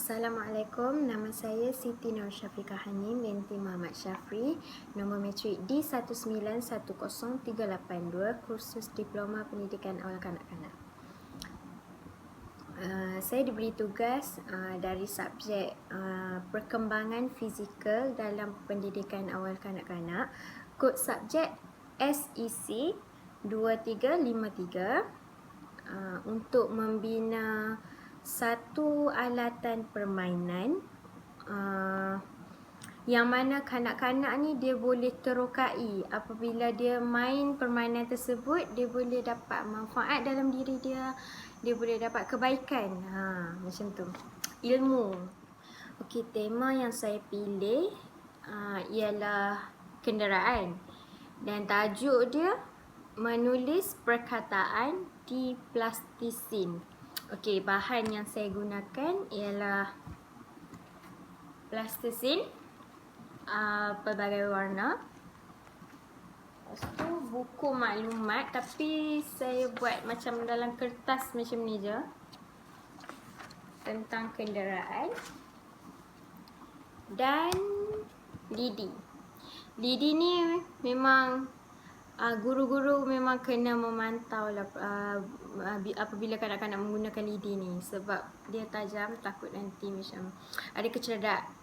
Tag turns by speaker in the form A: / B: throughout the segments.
A: Assalamualaikum, nama saya Siti Nur Syafiqah Hanim binti Muhammad Syafri, nombor matrik D1910382, kursus Diploma Pendidikan Awal Kanak-kanak. Saya diberi tugas dari subjek perkembangan fizikal dalam pendidikan awal kanak-kanak, kod subjek SEC 2353, untuk membina satu alatan permainan yang mana kanak-kanak ni dia boleh terokai apabila dia main permainan tersebut, dia boleh dapat manfaat dalam diri dia, dia boleh dapat kebaikan, macam tu, ilmu. Okey, tema yang saya pilih ialah kenderaan dan tajuk dia menulis perkataan di plastisin. Okey, bahan yang saya gunakan ialah plastisin pelbagai warna. Lepas tu buku maklumat, tapi saya buat macam dalam kertas macam ni je, tentang kenderaan. Dan lidi. Lidi ni memang guru-guru memang kena memantau lah apabila kanak-kanak menggunakan lidi ni, sebab dia tajam, takut nanti macam ada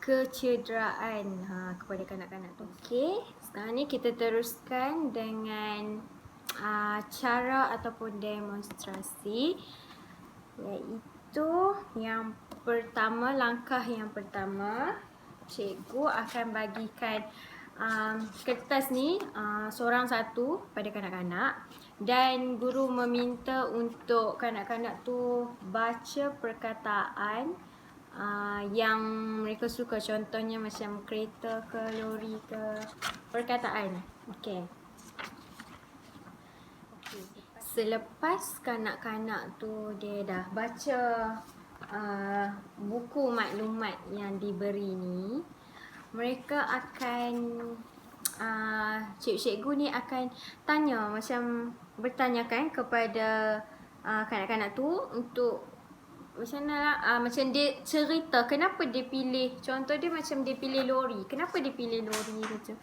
A: kecederaan kepada kanak-kanak tu. Okey, sekarang ni kita teruskan dengan cara ataupun demonstrasi, iaitu yang pertama, langkah yang pertama, cikgu akan bagikan kertas ni seorang satu pada kanak-kanak, dan guru meminta untuk kanak-kanak tu baca perkataan yang mereka suka, contohnya macam kereta ke, lori ke, perkataan. Okey. Selepas kanak-kanak tu dia dah baca buku maklumat yang diberi ni, mereka akan cikgu-cikgu ni akan tanya, macam bertanyakan kepada kanak-kanak tu untuk macam mana lah, macam dia cerita kenapa dia pilih, contoh dia macam dia pilih lori, kenapa dia pilih lori macam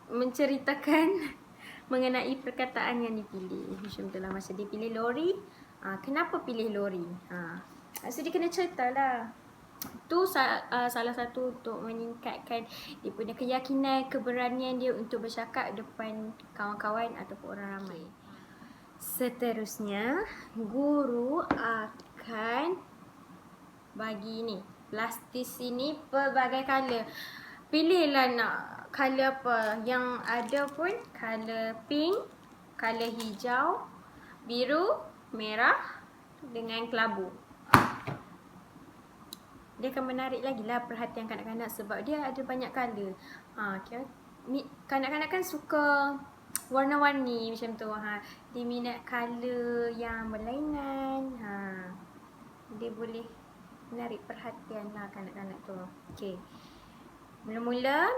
A: menceritakan mengenai perkataan yang dipilih, macam tu lah. Masa dia pilih lori, kenapa pilih lori, so dia kena cerita lah. Itu salah satu untuk meningkatkan dia punya keyakinan, keberanian dia untuk bercakap depan kawan-kawan ataupun orang ramai. Seterusnya, guru akan bagi ni plastis ini pelbagai color. Pilihlah nak color apa yang ada pun, color pink, color hijau, biru, merah dengan kelabu. Dia akan menarik lagi lah perhatian kanak-kanak sebab dia ada banyak color. Kanak-kanak kan suka warna-warni macam tu. Dia minat color yang berlainan. Dia boleh menarik perhatian lah kanak-kanak tu. Okey. Mula-mula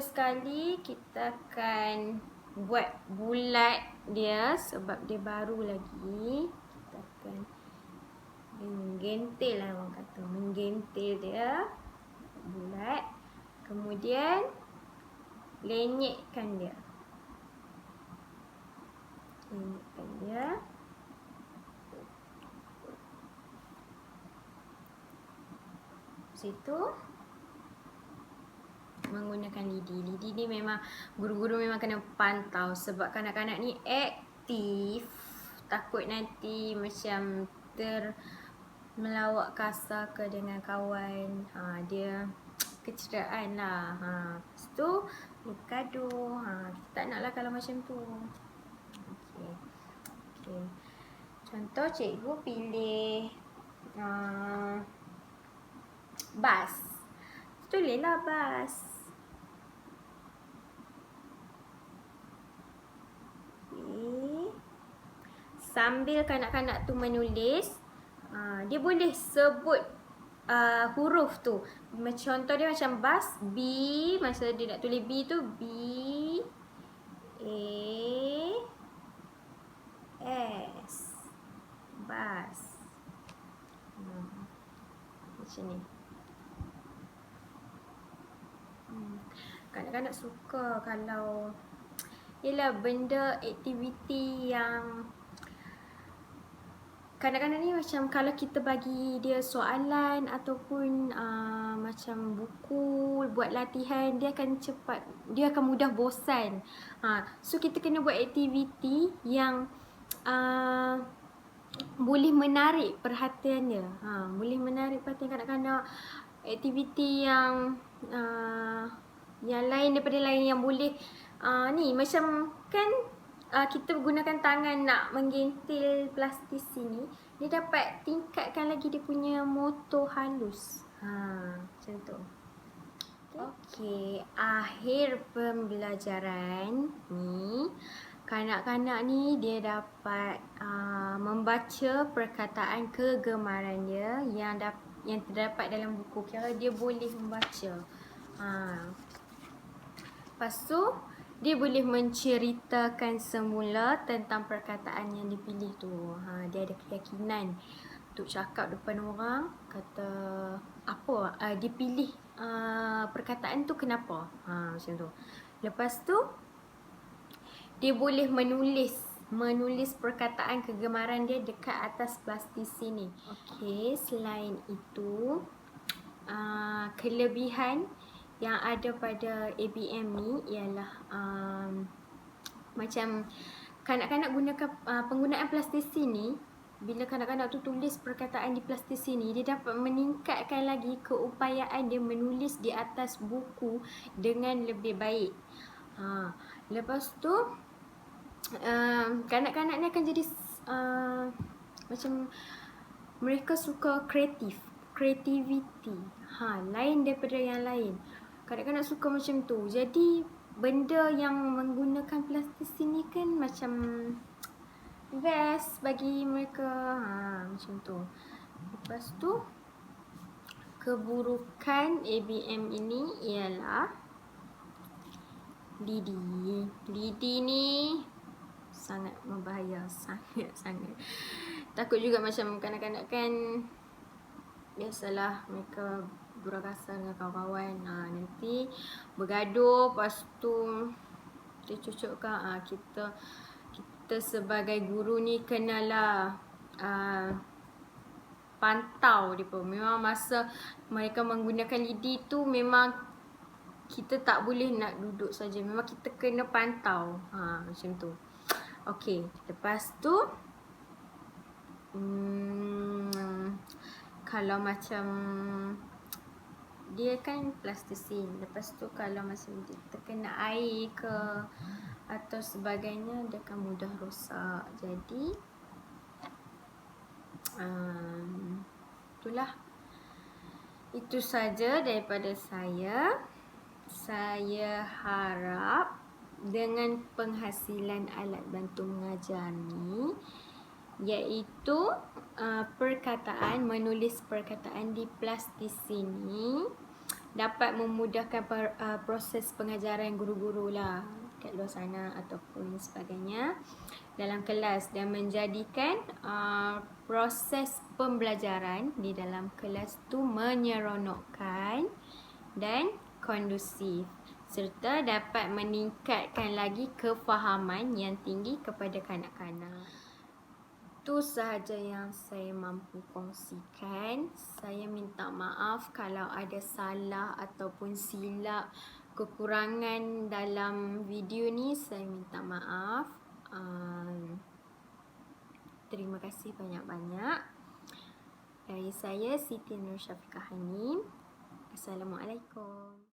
A: sekali kita akan buat bulat dia sebab dia baru lagi. Kita akan menggentil lah, orang kata menggentil dia bulat, kemudian lenyekkan dia, situ menggunakan lidi. Lidi ni memang guru-guru memang kena pantau sebab kanak-kanak ni aktif, takut nanti macam melawak kasar ke dengan kawan, dia kecederaan lah. Lepas tu gaduh, tak nak lah kalau macam tu. Okey. Contoh cikgu pilih bas, tulislah bas. Sambil kanak-kanak tu menulis, dia boleh sebut huruf tu. Contoh dia macam bas, B, masa dia nak tulis B tu B, A, S. bas. Macam ni. Kanak-kanak suka kalau ialah benda aktiviti yang kanak-kanak ni macam kalau kita bagi dia soalan ataupun macam buku buat latihan, dia akan cepat, dia akan mudah bosan. So kita kena buat aktiviti yang boleh menarik perhatian dia. Boleh menarik perhatian kanak-kanak. Aktiviti yang lain daripada lain, yang boleh ni macam kan kita gunakan tangan nak menggentil plastis ni, dia dapat tingkatkan lagi dia punya motor halus. Macam tu. Okey, akhir pembelajaran ni, kanak-kanak ni dia dapat membaca perkataan kegemaran dia yang terdapat dalam buku. Kira dia boleh membaca. Lepas tu dia boleh menceritakan semula tentang perkataan yang dipilih tu. Dia ada keyakinan untuk cakap depan orang, kata apa, dia pilih perkataan tu kenapa. Macam tu. Lepas tu dia boleh menulis perkataan kegemaran dia dekat atas plastis sini. Okey, selain itu kelebihan yang ada pada ABM ni ialah macam kanak-kanak gunakan penggunaan plastis sini. Bila kanak-kanak tu tulis perkataan di plastis sini, dia dapat meningkatkan lagi keupayaan dia menulis di atas buku dengan lebih baik. Lepas tu kanak-kanak ni akan jadi macam mereka suka kreativiti. Lain daripada yang lain. Kanak-kanak suka macam tu. Jadi benda yang menggunakan plastis sini kan macam best bagi mereka. Macam tu. Lepas tu keburukan ABM ini ialah lidi ni sangat membahaya, sangat. Takut juga macam kanak-kanak kan, biasalah mereka berakasar dengan kawan-kawan, nanti bergaduh, lepas tu dia cucukkan. Kita sebagai guru ni kenalah pantau dia pun. Memang masa mereka menggunakan lidi tu, memang kita tak boleh nak duduk saja, memang kita kena pantau. Macam tu. Okey, lepas tu kalau macam dia kan plastisin, lepas tu kalau macam dia terkena air ke atau sebagainya, dia akan mudah rosak. Jadi itulah, itu saja daripada saya. Saya harap dengan penghasilan alat bantu mengajar ni, iaitu menulis perkataan di plastis sini, dapat memudahkan proses pengajaran guru-guru lah kat luar sana ataupun sebagainya dalam kelas, dan menjadikan proses pembelajaran di dalam kelas tu menyeronokkan dan kondusif, serta dapat meningkatkan lagi kefahaman yang tinggi kepada kanak-kanak. Itu sahaja yang saya mampu kongsikan. Saya minta maaf kalau ada salah ataupun silap, kekurangan dalam video ni, saya minta maaf. Terima kasih banyak-banyak. Dari saya, Siti Nur Syafiqah Hanim. Assalamualaikum.